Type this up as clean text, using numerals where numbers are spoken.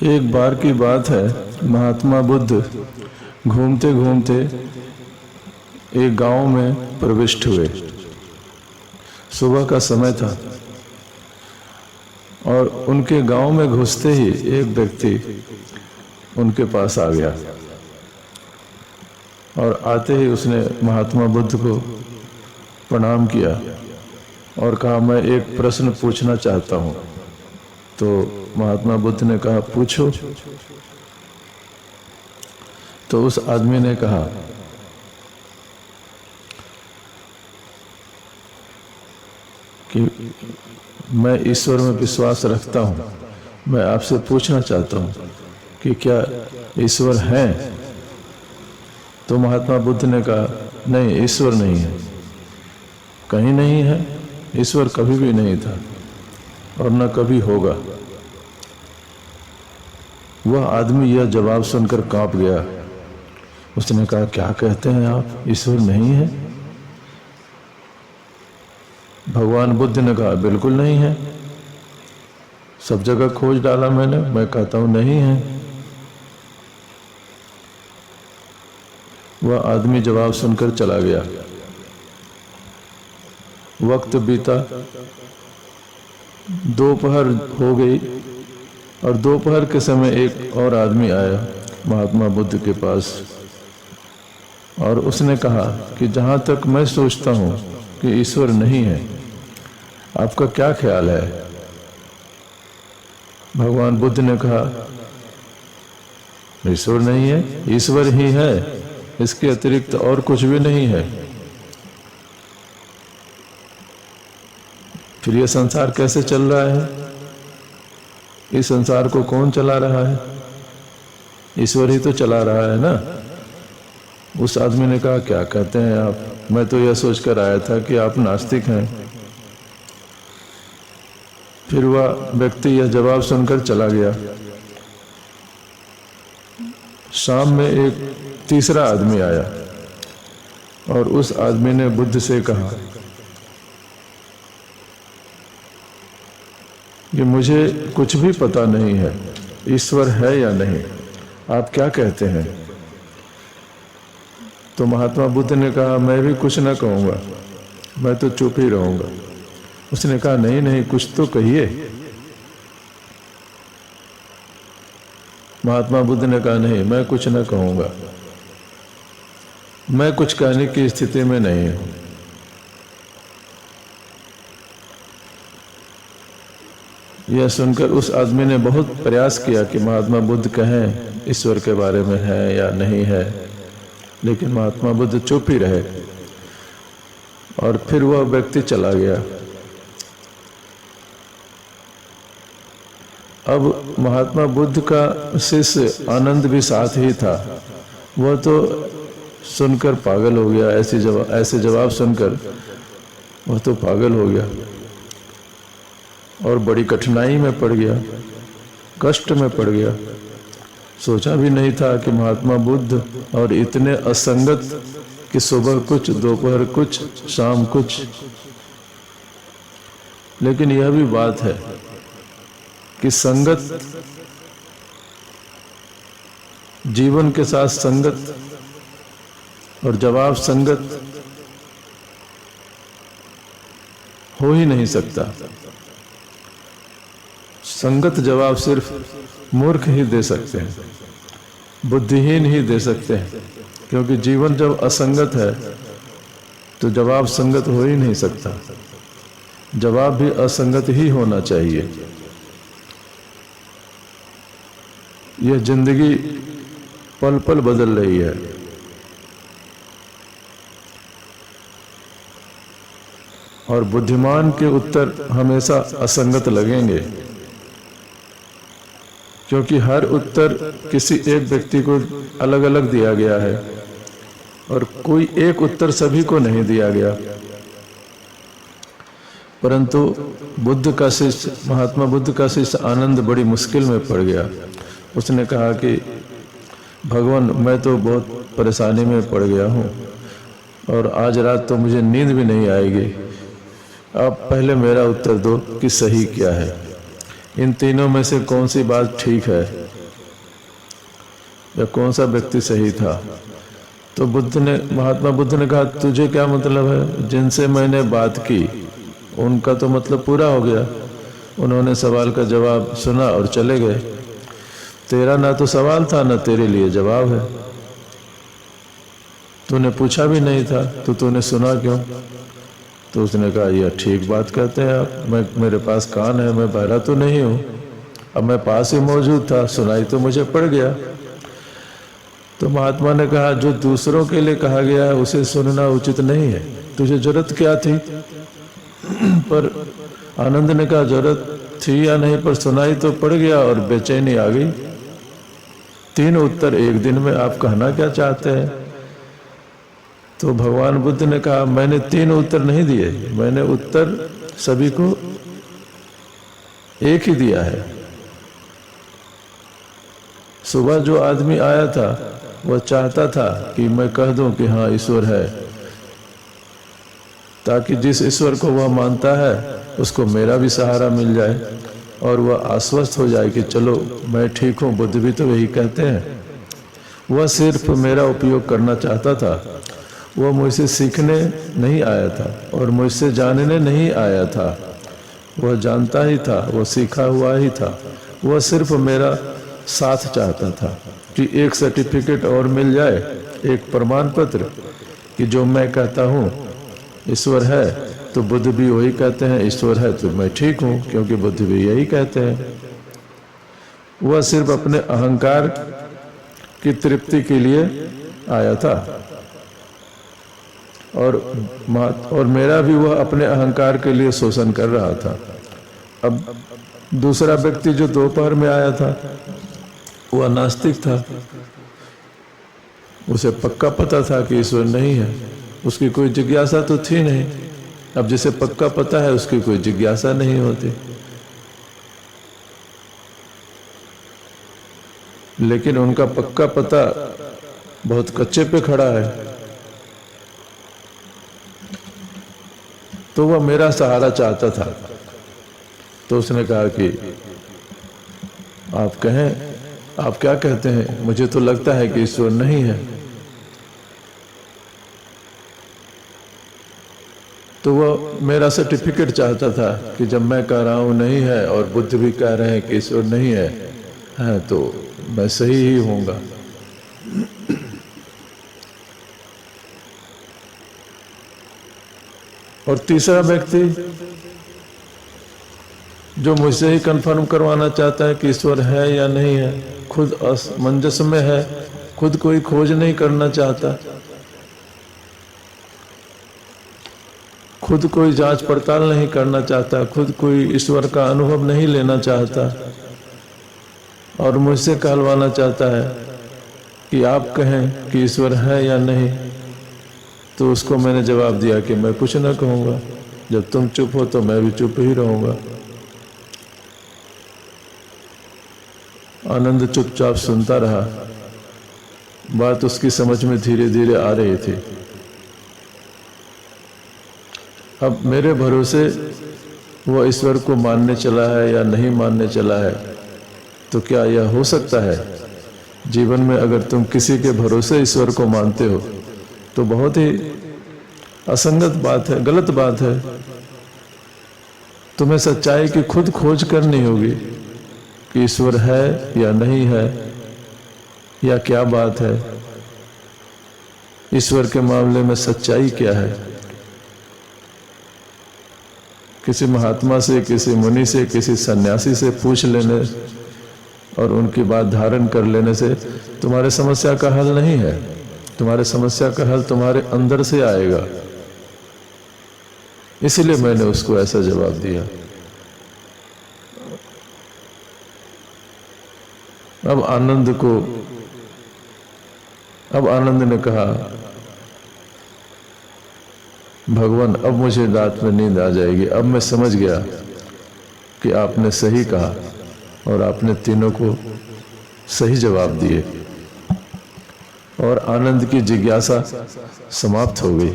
एक बार की बात है, महात्मा बुद्ध घूमते घूमते एक गांव में प्रविष्ट हुए। सुबह का समय था और उनके गांव में घुसते ही एक व्यक्ति उनके पास आ गया और आते ही उसने महात्मा बुद्ध को प्रणाम किया और कहा, मैं एक प्रश्न पूछना चाहता हूँ। तो महात्मा बुद्ध ने कहा, पूछो। तो उस आदमी ने कहा कि मैं ईश्वर में विश्वास रखता हूँ, मैं आपसे पूछना चाहता हूँ कि क्या ईश्वर हैं? तो महात्मा बुद्ध ने कहा, नहीं, ईश्वर नहीं है, कहीं नहीं है, ईश्वर कभी भी नहीं था और न कभी होगा। वह आदमी यह जवाब सुनकर कांप गया। उसने कहा, क्या कहते हैं आप, ईश्वर नहीं है? भगवान बुद्ध ने कहा, बिल्कुल नहीं है, सब जगह खोज डाला मैंने, मैं कहता हूं नहीं है। वह आदमी जवाब सुनकर चला गया। वक्त बीता, दोपहर हो गई और दोपहर के समय एक और आदमी आया महात्मा बुद्ध के पास और उसने कहा कि जहाँ तक मैं सोचता हूँ कि ईश्वर नहीं है, आपका क्या ख्याल है? भगवान बुद्ध ने कहा, ईश्वर नहीं है, ईश्वर ही है, इसके अतिरिक्त और कुछ भी नहीं है। फिर यह संसार कैसे चल रहा है? इस संसार को कौन चला रहा है? ईश्वर ही तो चला रहा है ना। उस आदमी ने कहा, क्या कहते हैं आप, मैं तो यह सोचकर आया था कि आप नास्तिक हैं। फिर वह व्यक्ति यह जवाब सुनकर चला गया। शाम में एक तीसरा आदमी आया और उस आदमी ने बुद्ध से कहा कि मुझे कुछ भी पता नहीं है, ईश्वर है या नहीं, आप क्या कहते हैं? तो महात्मा बुद्ध ने कहा, मैं भी कुछ न कहूँगा, मैं तो चुप ही रहूँगा। उसने कहा, नहीं नहीं, कुछ तो कहिए। महात्मा बुद्ध ने कहा, नहीं, मैं कुछ न कहूँगा, मैं कुछ कहने की स्थिति में नहीं हूँ। यह सुनकर उस आदमी ने बहुत प्रयास किया कि महात्मा बुद्ध कहें ईश्वर के बारे में है या नहीं है, लेकिन महात्मा बुद्ध चुप ही रहे और फिर वह व्यक्ति चला गया। अब महात्मा बुद्ध का शिष्य आनंद भी साथ ही था। वह तो सुनकर पागल हो गया, ऐसे जवाब सुनकर वह तो पागल हो गया और बड़ी कठिनाई में पड़ गया, कष्ट में पड़ गया। सोचा भी नहीं था कि महात्मा बुद्ध और इतने असंगत कि सुबह कुछ, दोपहर कुछ, शाम कुछ। लेकिन यह भी बात है कि संगत, जीवन के साथ संगत और जवाब संगत हो ही नहीं सकता। संगत जवाब सिर्फ मूर्ख ही दे सकते हैं, बुद्धिहीन ही दे सकते हैं, क्योंकि जीवन जब असंगत है तो जवाब संगत हो ही नहीं सकता। जवाब भी असंगत ही होना चाहिए। यह जिंदगी पल पल बदल रही है और बुद्धिमान के उत्तर हमेशा असंगत लगेंगे, क्योंकि हर उत्तर किसी एक व्यक्ति को अलग अलग दिया गया है और कोई एक उत्तर सभी को नहीं दिया गया। परंतु बुद्ध का शिष्य, महात्मा बुद्ध का शिष्य आनंद बड़ी मुश्किल में पड़ गया। उसने कहा कि भगवान, मैं तो बहुत परेशानी में पड़ गया हूँ और आज रात तो मुझे नींद भी नहीं आएगी। आप पहले मेरा उत्तर दो कि सही क्या है। इन तीनों में से कौन सी बात ठीक है या कौन सा व्यक्ति सही था? तो महात्मा बुद्ध ने कहा, तुझे क्या मतलब है? जिनसे मैंने बात की उनका तो मतलब पूरा हो गया, उन्होंने सवाल का जवाब सुना और चले गए। तेरा ना तो सवाल था ना तेरे लिए जवाब है, तूने पूछा भी नहीं था तो तूने सुना क्यों? तो उसने कहा, यह ठीक बात कहते हैं आप, मेरे पास कान है, मैं बहरा तो नहीं हूँ। अब मैं पास ही मौजूद था, सुनाई तो मुझे पड़ गया। तो महात्मा ने कहा, जो दूसरों के लिए कहा गया है उसे सुनना उचित नहीं है, तुझे जरूरत क्या थी? पर आनंद ने कहा, जरूरत थी या नहीं, पर सुनाई तो पड़ गया और बेचैनी आ गई। 3 उत्तर एक दिन में, आप कहना क्या चाहते हैं? तो भगवान बुद्ध ने कहा, मैंने 3 उत्तर नहीं दिए, मैंने उत्तर सभी को एक ही दिया है। सुबह जो आदमी आया था वह चाहता था कि मैं कह दूं कि हाँ ईश्वर है, ताकि जिस ईश्वर को वह मानता है उसको मेरा भी सहारा मिल जाए और वह आश्वस्त हो जाए कि चलो मैं ठीक हूँ, बुद्ध भी तो वही कहते हैं। वह सिर्फ मेरा उपयोग करना चाहता था, वह मुझसे सीखने नहीं आया था और मुझसे जानने नहीं आया था। वह जानता ही था, वह सीखा हुआ ही था। वह सिर्फ मेरा साथ चाहता था कि एक सर्टिफिकेट और मिल जाए, एक प्रमाण पत्र कि जो मैं कहता हूँ ईश्वर है तो बुद्ध भी वही कहते हैं, ईश्वर है तो मैं ठीक हूँ, क्योंकि बुद्ध भी यही कहते हैं। वह सिर्फ अपने अहंकार की तृप्ति के लिए आया था और मेरा भी वह अपने अहंकार के लिए शोषण कर रहा था। अब दूसरा व्यक्ति जो दोपहर में आया था वह नास्तिक था, उसे पक्का पता था कि ईश्वर नहीं है, उसकी कोई जिज्ञासा तो थी नहीं। अब जिसे पक्का पता है उसकी कोई जिज्ञासा नहीं होती। लेकिन उनका पक्का पता बहुत कच्चे पे खड़ा है, तो वह मेरा सहारा चाहता था। तो उसने कहा कि आप कहें, आप क्या कहते हैं? मुझे तो लगता है कि ईश्वर नहीं है। तो वह मेरा सर्टिफिकेट चाहता था कि जब मैं कह रहा हूं नहीं है और बुद्ध भी कह रहे हैं कि ईश्वर नहीं है तो मैं सही ही होऊंगा। और तीसरा व्यक्ति जो मुझसे ही कंफर्म करवाना चाहता है कि ईश्वर है या नहीं है, खुद असमंजस में है, खुद कोई खोज नहीं करना चाहता, खुद कोई जांच पड़ताल नहीं करना चाहता, खुद कोई ईश्वर का अनुभव नहीं लेना चाहता और मुझसे कहलवाना चाहता है कि आप कहें कि ईश्वर है या नहीं। तो उसको मैंने जवाब दिया कि मैं कुछ न कहूँगा, जब तुम चुप हो तो मैं भी चुप ही रहूँगा। आनंद चुपचाप सुनता रहा। बात उसकी समझ में धीरे धीरे आ रही थी। अब मेरे भरोसे वो ईश्वर को मानने चला है या नहीं मानने चला है, तो क्या यह हो सकता है जीवन में अगर तुम किसी के भरोसे ईश्वर को मानते हो तो बहुत ही असंगत बात है, गलत बात है। तुम्हें सच्चाई की खुद खोज करनी होगी कि ईश्वर है या नहीं है, या क्या बात है, ईश्वर के मामले में सच्चाई क्या है। किसी महात्मा से, किसी मुनि से, किसी सन्यासी से पूछ लेने और उनकी बात धारण कर लेने से तुम्हारे समस्या का हल नहीं है। तुम्हारे समस्या का हल तुम्हारे अंदर से आएगा। इसलिए मैंने उसको ऐसा जवाब दिया। अब आनंद ने कहा, भगवान अब मुझे रात में नींद आ जाएगी। अब मैं समझ गया कि आपने सही कहा और आपने तीनों को सही जवाब दिए और आनंद की जिज्ञासा समाप्त हो गई।